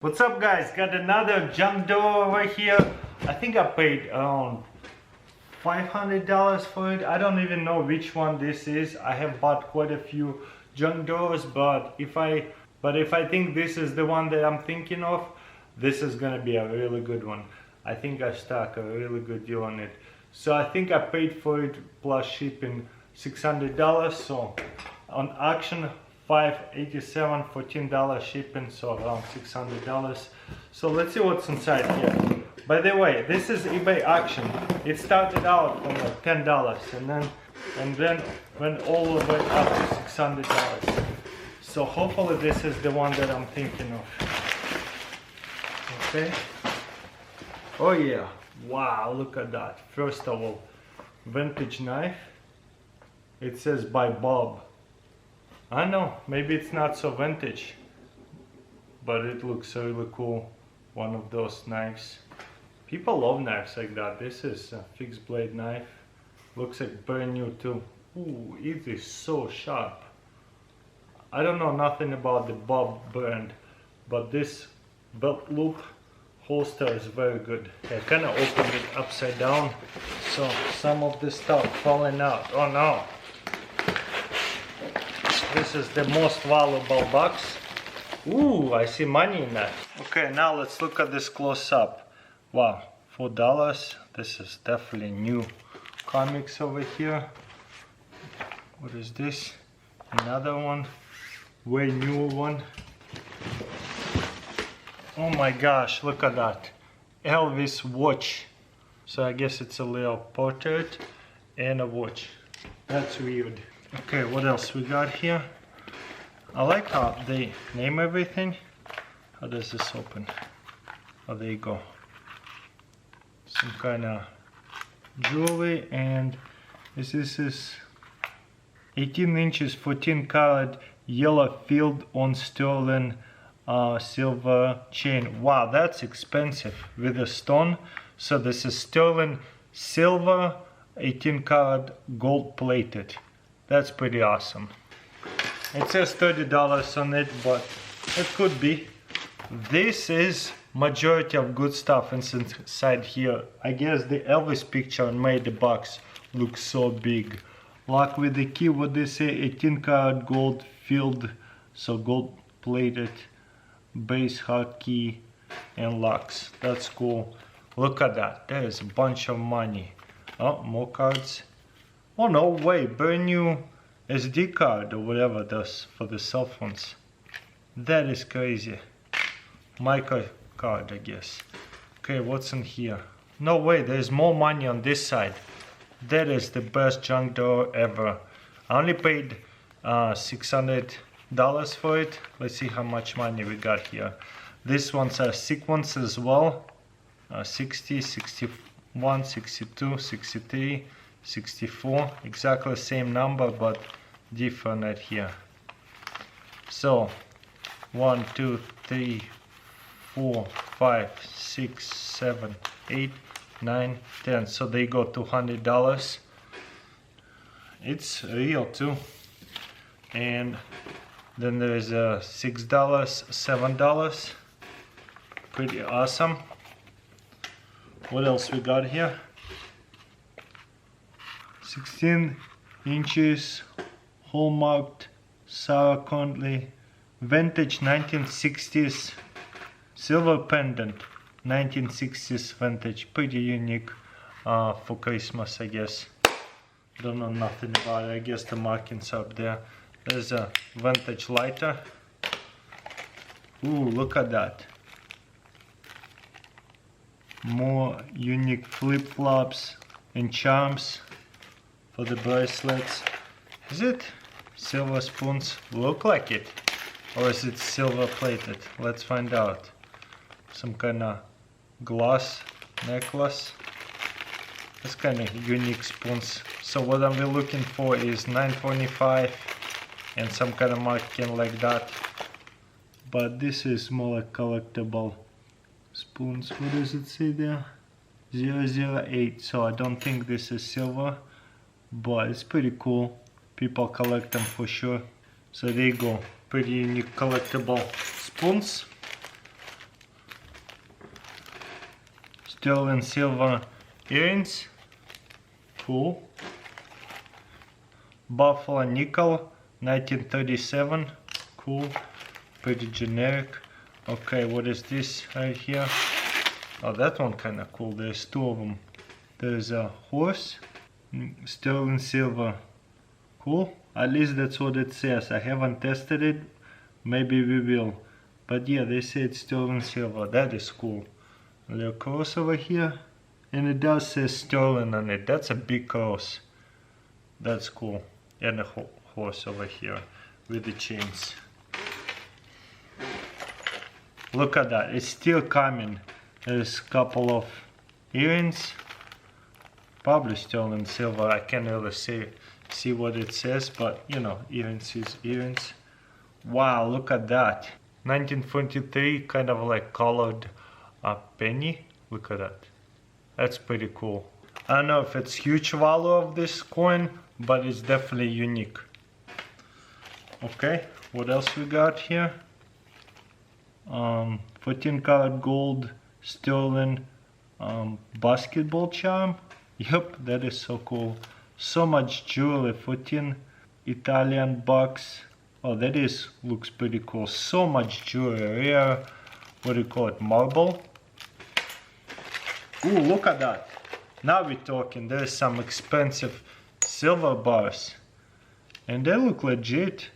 What's up guys, got another junk door over here. I think I paid around $500 for it. I don't even know which one this is. I have bought quite a few junk doors, but if I think this is the one that I'm thinking of, this is gonna be a really good one. I think I struck a really good deal on it. So I think I paid for it plus shipping $600, so on auction $587, $14 shipping, so around $600. So let's see what's inside here. By the way, this is eBay auction. It started out from like $10 and then went all the way up to $600. So hopefully this is the one that I'm thinking of. Okay. Oh yeah. Wow, look at that. First of all, vintage knife. It says by Bob. I know, maybe it's not so vintage, but it looks really cool. One of those knives. People love knives like that. This is a fixed blade knife. Looks like brand new too. Ooh, it is so sharp. I don't know nothing about the Bob brand, but this belt loop holster is very good. I kind of opened it upside down, so some of the stuff falling out. Oh no! This is the most valuable box. Ooh, I see money in that. Okay, now let's look at this close up. Wow, $4. This is definitely new comics over here. What is this? Another one. Way newer one. Oh my gosh, look at that. Elvis watch. So I guess it's a little portrait and a watch. That's weird. Okay, what else we got here? I like how they name everything. How does this open? Oh, there you go. Some kind of jewelry, and this is 18 inches, 14 karat yellow field on sterling silver chain. Wow, that's expensive with a stone. So this is sterling silver, 18 karat gold plated. That's pretty awesome. It says $30 on it, but it could be. This is majority of good stuff inside here. I guess the Elvis picture made the box look so big. Lock with the key, what they say, 18 karat gold filled, so gold plated, base hard key and locks. That's cool. Look at that, there is a bunch of money. Oh, more cards. Oh no way, brand new SD card or whatever does for the cell phones. That is crazy. Micro card, I guess. Okay, what's in here? No way, there's more money on this side. That is the best junk door ever. I only paid $600 for it. Let's see how much money we got here. This one's a sequence as well. 60, 61, 62, 63. 64, exactly same number but different right here. So 1, 2, 3, 4, 5, 6, 7, 8, 9, 10. So they go $200. It's real too. And then there is a $6, $7. Pretty awesome. What else we got here? 16 inches hallmarked Sarah Conley vintage 1960s silver pendant, 1960s vintage, pretty unique for Christmas, I guess. Don't know nothing about it. I guess the markings up there. There's a vintage lighter. Ooh, look at that. More unique flip-flops and charms for the bracelets. Is it silver spoons? Look like it. Or is it silver plated? Let's find out. Some kind of glass necklace. That's kind of unique spoons. So what I'm really looking for is 925 and some kind of marking like that. But this is more like collectible spoons. What does it say there? 008. So I don't think this is silver, but it's pretty cool. People collect them for sure. So there you go, pretty unique collectible spoons. sterling silver earrings. Cool. Buffalo nickel, 1937. Cool. Pretty generic. Okay, what is this right here? Oh, that one kind of cool. There's two of them. There's a horse, sterling silver. Cool. At least that's what it says. I haven't tested it. Maybe we will. But yeah, they say it's sterling silver. That is cool. A little cross over here. And it does say sterling on it. That's a big cross. That's cool. And a horse over here with the chains. Look at that. It's still coming. There's a couple of earrings. Probably sterling silver. I can't really see what it says, but you know, earrings is earrings. Wow, look at that. 1943, kind of like colored penny. Look at that. That's pretty cool. I don't know if it's huge value of this coin, but it's definitely unique. Okay, what else we got here? 14 karat gold sterling basketball charm. Yep, that is so cool. So much jewelry. 14 Italian bucks. Oh, that looks pretty cool. So much jewelry. Rare, what do you call it, marble? Ooh, look at that. Now we're talking. There's some expensive silver bars. And they look legit.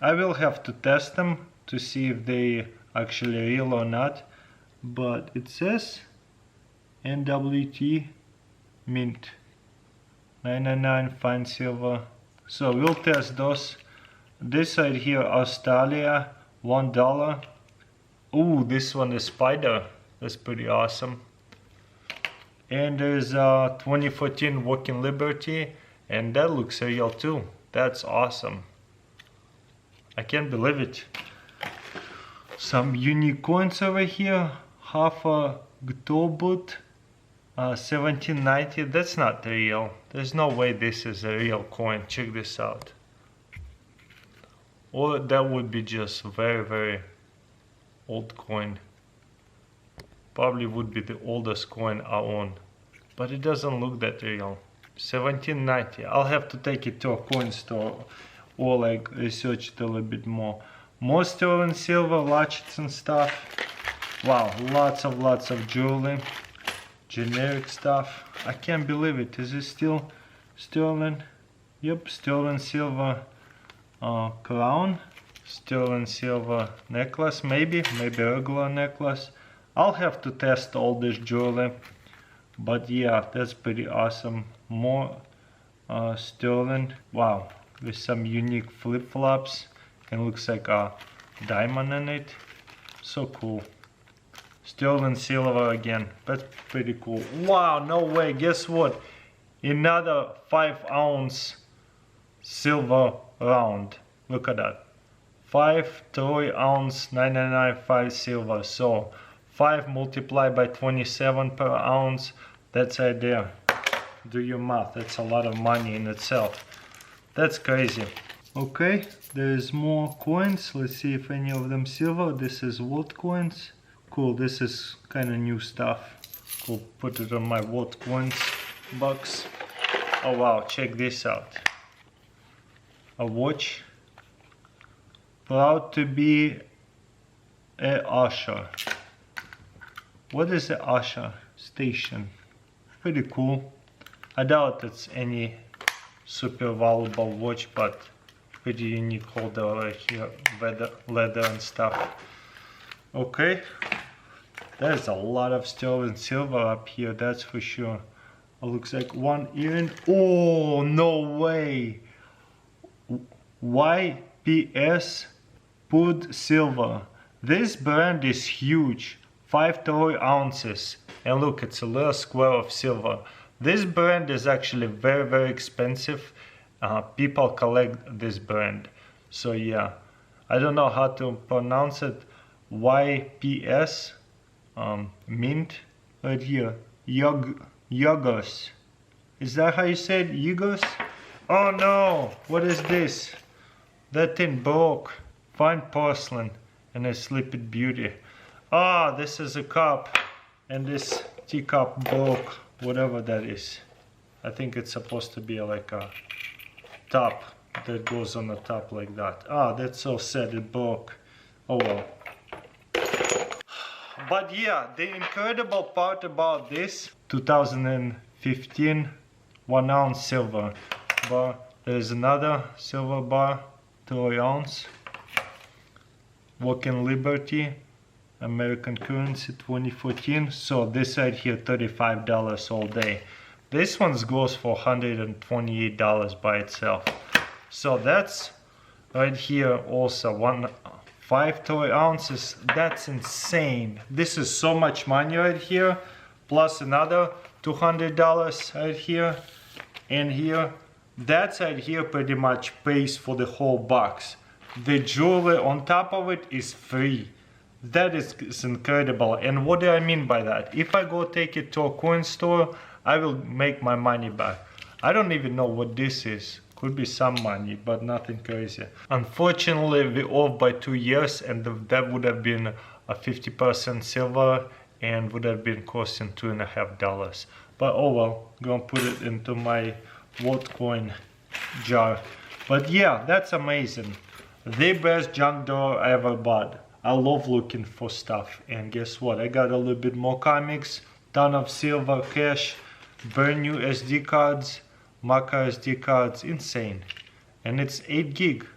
I will have to test them to see if they actually real or not. But it says NWT mint. 999 fine silver. So we'll test those. This side here, Australia, $1. Ooh, this one is spider. That's pretty awesome. And there's 2014 Walking Liberty, and that looks real too. That's awesome. I can't believe it. Some unique coins over here. Half a Gtobut, 1790. That's not real. There's no way this is a real coin. Check this out. Or that would be just very, very old coin. Probably would be the oldest coin I own. But it doesn't look that real. 1790. I'll have to take it to a coin store or like research it a little bit more. More sterling silver, latchets and stuff. Wow, lots of jewelry. Generic stuff. I can't believe it. Is it still sterling? Yep, sterling silver crown. Sterling silver necklace, maybe regular necklace. I'll have to test all this jewelry. But yeah, that's pretty awesome. More sterling. Wow, with some unique flip-flops. And looks like a diamond in it. So cool. Sterling silver again. That's pretty cool. Wow, no way. Guess what? Another 5-ounce silver round. Look at that. 5 3-ounce 995 silver. So 5 multiplied by 27 per ounce. That's right there. Do your math. That's a lot of money in itself. That's crazy. Okay, there's more coins. Let's see if any of them silver. This is what coins? Cool, this is kind of new stuff. Cool, put it on my what coins box. Oh wow, check this out. A watch. Proud to be a usher. What is a usher station? Pretty cool. I doubt it's any super valuable watch, but pretty unique holder right here, leather and stuff. Okay, there's a lot of sterling silver up here, that's for sure. It looks like one earring. Oh, no way! YPS Pud Silver. This brand is huge. 5 troy ounces. And look, it's a little square of silver. This brand is actually very, very expensive. People collect this brand. So yeah, I don't know how to pronounce it. YPS mint right here. Yogos. Is that how you say it? Yogos? Oh no! What is this? That thing broke. Fine porcelain and a Sleeping Beauty. Ah, this is a cup. And this teacup broke, whatever that is. I think it's supposed to be like a top that goes on the top like that. Ah, that's so sad, it broke. Oh well. But yeah, the incredible part about this 2015 1 ounce silver bar. There's another silver bar, 2 ounce. Walking Liberty, American currency 2014. So this right here, $35 all day. This one goes for $128 by itself. So that's right here also 5 toy ounces. That's insane. This is so much money right here, plus another $200 right here and here. That's right here pretty much pays for the whole box. The jewelry on top of it is free. That is incredible. And what do I mean by that? If I go take it to a coin store, I will make my money back. I don't even know what this is. Could be some money, but nothing crazy. Unfortunately, we're off by 2 years, and that would have been a 50% silver and would have been costing $2.50. But oh well, gonna put it into my World coin jar. But yeah, that's amazing. The best junk drawer I ever bought. I love looking for stuff, and guess what? I got a little bit more comics, ton of silver cash, brand new SD cards, Maca SD cards, insane. And it's 8 gig.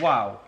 Wow.